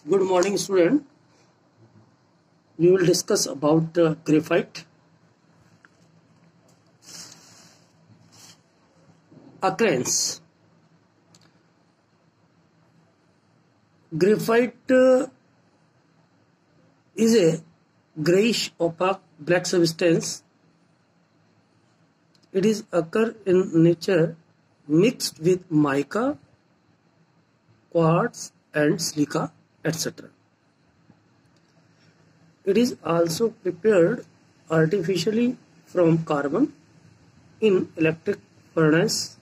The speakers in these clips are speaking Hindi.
Good morning, student. We will discuss about graphite. Occurrence. Graphite is a grayish opaque black substance. It is occur in nature mixed with mica, quartz and silica, etc. It is also prepared artificially from carbon in electric furnace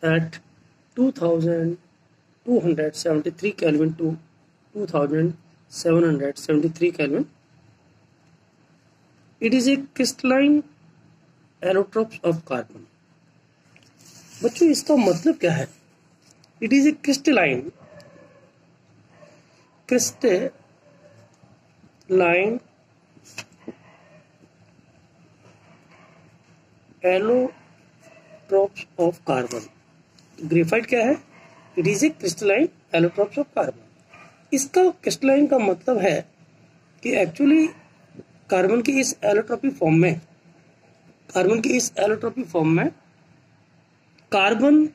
at 2273 Kelvin to 2773 Kelvin. It is a crystalline allotrope of carbon. बच्चों इसका मतलब क्या है? It is a crystalline allotropes of carbon. Graphite क्या है? It is a crystalline allotropes of carbon. इसका क्रिस्टलाइन का मतलब है कि एक्चुअली कार्बन की इस एलोट्रोपी फॉर्म में carbon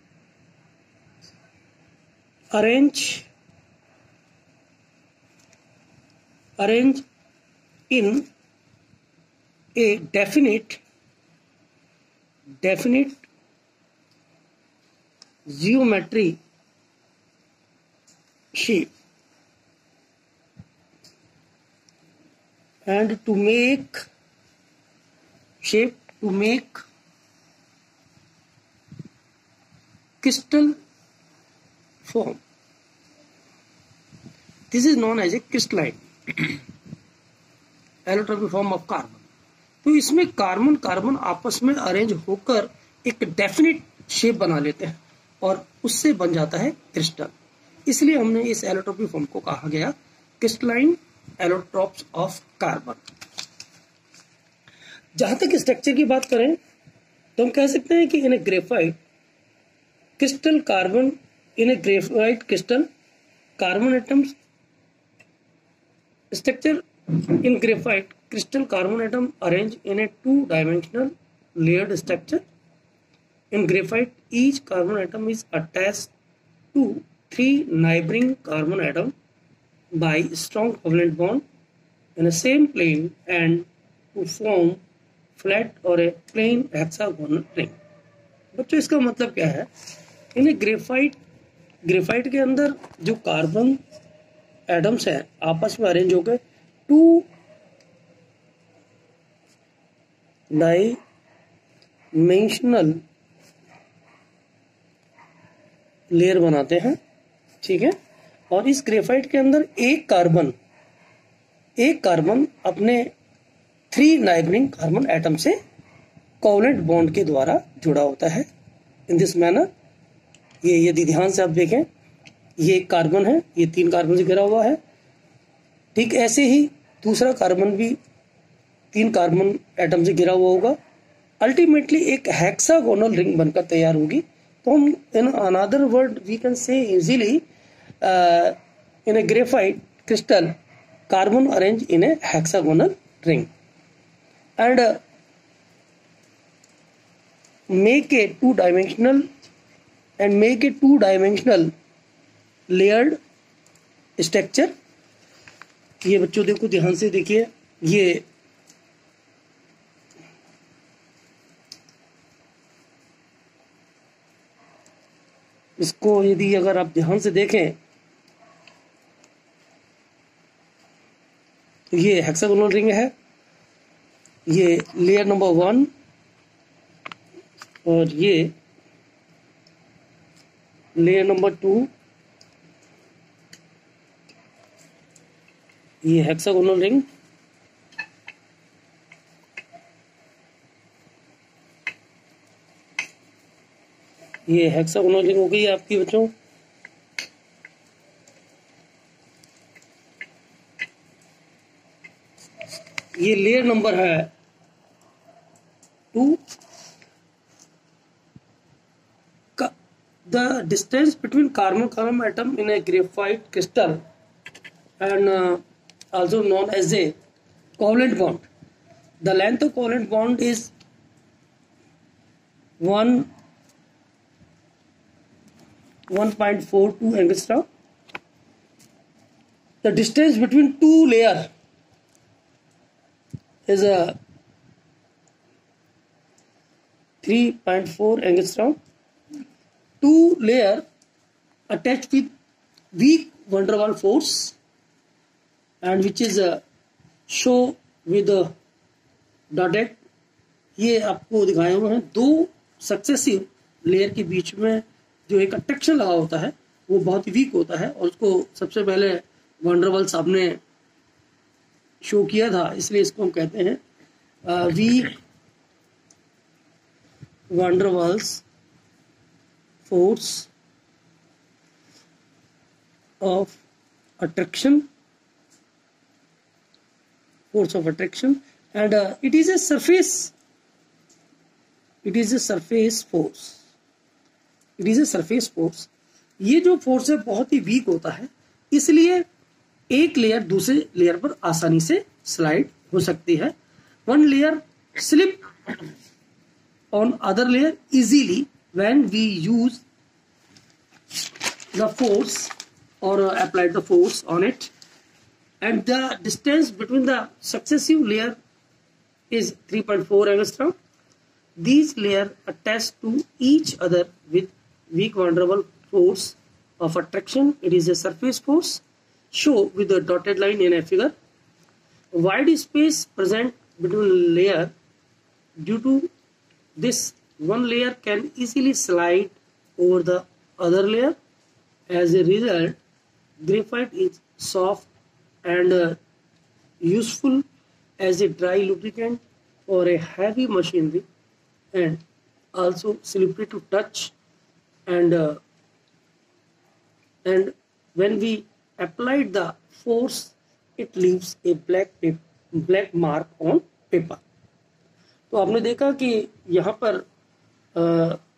arrange in A definite geometry shape, and to make crystal form. This is known as a crystalline allotropy form of carbon. तो इसमें कार्बन आपस में अरेंज होकर एक डेफिनेट शेप बना लेते हैं और उससे बन जाता है क्रिस्टल. इसलिए हमने इस एलोट्रोपी फॉर्म को कहा गया क्रिस्टलाइन एलोट्रोप्स ऑफ कार्बन. जहां तक स्ट्रक्चर की बात करें तो हम कह सकते हैं कि in a graphite crystal carbon atoms structure. In graphite, crystal carbon atom arranged in a two-dimensional layered structure. In graphite, each carbon atom is attached to three neighboring carbon atoms by strong covalent bond in the same plane and to form flat or a plain hexagonal ring. बच्चों इसका मतलब क्या है? इन ग्रेफाइट के अंदर जो कार्बन एटम्स हैं आपस में अरेंज हो गए टू डाइमेंशनल लेयर बनाते हैं. ठीक है. और इस ग्रेफाइट के अंदर एक कार्बन अपने थ्री नाइबरिंग कार्बन एटम से कोवलेंट बॉन्ड के द्वारा जुड़ा होता है. In this manner. ये यदि ध्यान से आप देखें, ये एक कार्बन है, ये तीन कार्बन से घिरा हुआ है. ठीक ऐसे ही दूसरा कार्बन भी तीन कार्बन एटम से घिरा हुआ होगा. अल्टीमेटली एक हेक्सागोनल रिंग बनकर तैयार होगी. तो हम in another word we can say easily in a graphite crystal carbon arrange in a hexagonal ring and make a two-dimensional layered structure. ये बच्चों देखो, ध्यान से देखिए, ये इसको यदि अगर आप ध्यान से देखें तो ये हेक्सागोनल रिंग है. ये लेयर नंबर 1 और ये लेयर नंबर 2. ये हेक्सागोनल रिंग. ये हेक्सागोनल रिंग हो गई आपकी बच्चों. ये लेयर नंबर है 2. The distance between carbon atom in a graphite crystal and also known as a covalent bond. The length of covalent bond is 1.42 angstrom. The distance between two layers is a 3.4 angstrom. Two layer attached with weak van der Waals force, and which is show with dotted. ये आपको दिखाए हुए हैं दो सक्सेसिव लेयर के बीच में जो एक अट्रैक्शन लगा होता है वो बहुत ही वीक होता है, और उसको सबसे पहले van der Waals साहब ने शो किया था, इसलिए इसको हम कहते हैं week van der Waals force of attraction, and it is a surface force. ये जो फोर्स है बहुत ही वीक होता है, इसलिए एक लेयर दूसरे लेयर पर आसानी से स्लाइड हो सकती है. One layer slip on other layer easily when we use the force or apply the force on it, and the distance between the successive layer is 3.4 angstrom. These layers attach to each other with weak van der Waals force of attraction. It is a surface force, show with the dotted line in a figure. Wide space present between layer. Due to this, one layer can easily slide over the other layer. As a result, graphite is soft and useful as a dry lubricant or a heavy machinery, and also slippery to touch, and when we applied the force, it leaves a black mark on paper. तो आपने देखा कि यहाँ पर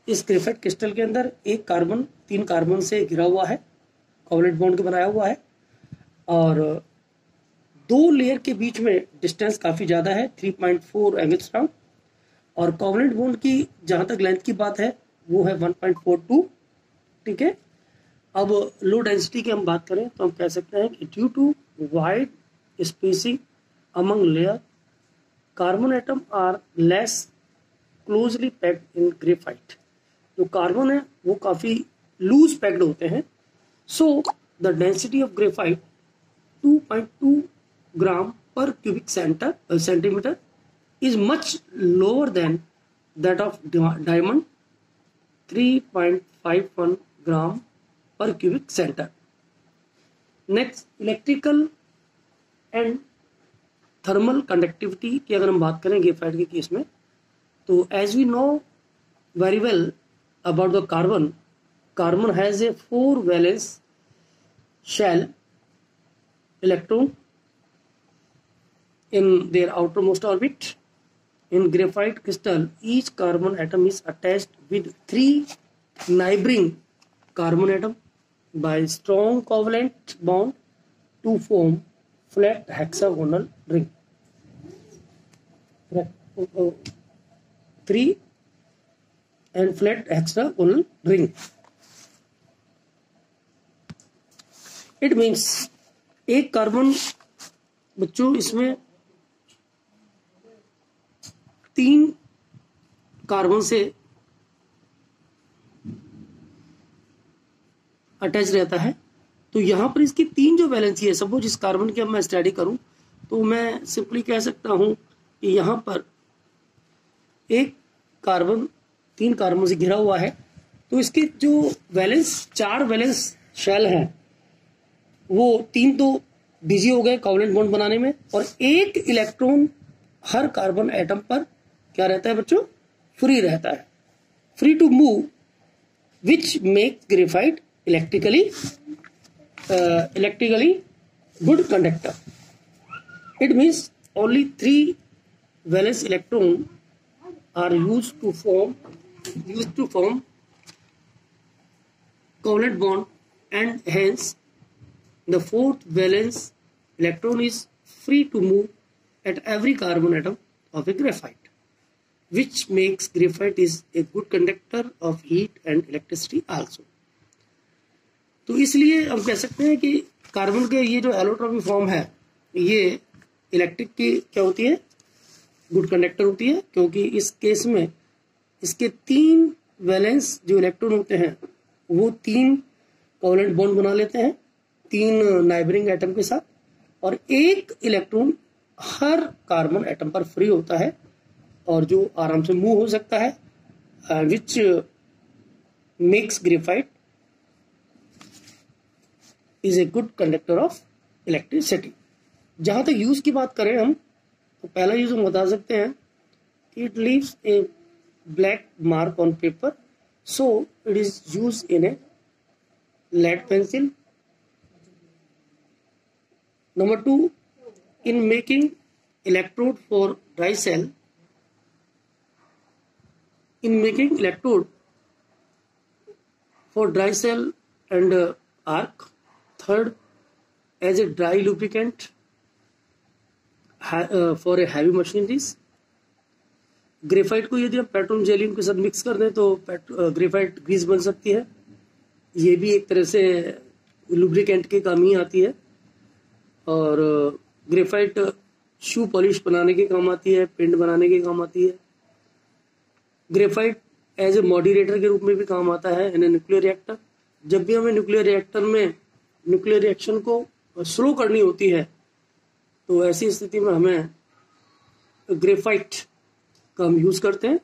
इस ग्रेफाइट क्रिस्टल के अंदर एक कार्बन 3 कार्बन से घिरा हुआ है, कोवलेंट बॉन्ड के बनाया हुआ है, और दो लेयर के बीच में डिस्टेंस काफ़ी ज़्यादा है 3.4 एंगस्ट्रॉम, और कोवलेंट बॉन्ड की जहाँ तक लेंथ की बात है वो है 1.42. ठीक है. अब लो डेंसिटी की हम बात करें तो हम कह सकते हैं कि due to wide spacing among layer, carbon atom are less closely packed in graphite. जो कार्बन है वो काफ़ी लूज पैक्ड होते हैं. So the density of graphite 2.2 gram per cubic centimetre is much lower than that of diamond, 3.51 gram per cubic centimeter. Next, electrical and thermal conductivity की अगर हम बात करें ग्रेफाइट के केस में, तो as we know very well about the carbon has a 4 valence shell electron in their outermost orbit. In graphite crystal, each carbon atom is attached with 3 neighboring carbon atom by strong covalent bond to form flat hexagonal ring. 3 and flat hexagonal ring. It means एक कार्बन बच्चों इसमें 3 कार्बन से अटैच रहता है. तो यहाँ पर इसकी 3 जो वैलेंसी है, सपोज इस कार्बन की अब मैं स्टडी करूं तो मैं सिंपली कह सकता हूं कि यहाँ पर एक कार्बन 3 कार्बन से घिरा हुआ है, तो इसके जो वैलेंस 4 वैलेंस शेल हैं वो 3 तो बिजी हो गए कोवलेंट बॉन्ड बनाने में, और एक इलेक्ट्रॉन हर कार्बन एटम पर क्या रहता है बच्चों, फ्री रहता है, free to move, which make graphite electrically good conductor. It means only 3 valence electron are used to form covalent bond, and hence the 4th valence electron is free to move at every carbon atom of a graphite, which makes graphite is a good conductor of heat and electricity also. तो इसलिए हम कह सकते हैं कि कार्बन के ये जो एलोट्रॉपी फॉर्म है ये इलेक्ट्रिक की क्या होती है, गुड कंडक्टर होती है, क्योंकि इस केस में इसके 3 वैलेंस जो इलेक्ट्रॉन होते हैं वो 3 कोवलेंट बॉन्ड बना लेते हैं 3 नाइबरिंग एटम के साथ, और 1 इलेक्ट्रॉन हर कार्बन एटम पर फ्री होता है और जो आराम से मूव हो सकता है, which makes graphite is a good conductor of electricity. जहां तक यूज की बात करें हम, तो पहला यूज हम बता सकते हैं कि it leaves A black mark on paper, so it is use in A lead pencil. Number 2, in making electrode for dry cell, and arc. Third, as a dry lubricant for a heavy machineries. Graphite को यदि हम पेट्रोलियम जेलियम के साथ मिक्स कर दें तो ग्रेफाइट ग्रीस बन सकती है, ये भी एक तरह से लुब्रिकेंट के काम ही आती है। और ग्रेफाइट शू पॉलिश बनाने के काम आती है, पेंट बनाने के काम आती है। ग्रेफाइट एज ए मॉड्यूलेटर के रूप में भी काम आता है इन न्यूक्लियर रिएक्टर। जब भी हमें न्यूक्लियर रिएक्टर में न्यूक्लियर रिएक्शन को स्लो करनी होती है तो ऐसी स्थिति में हमें ग्रेफाइट का हम यूज करते हैं।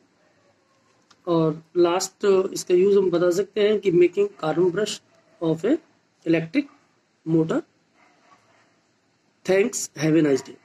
और लास्ट इसका यूज हम बता सकते हैं कि making carbon brush off A electric motor. Thanks, have a nice day.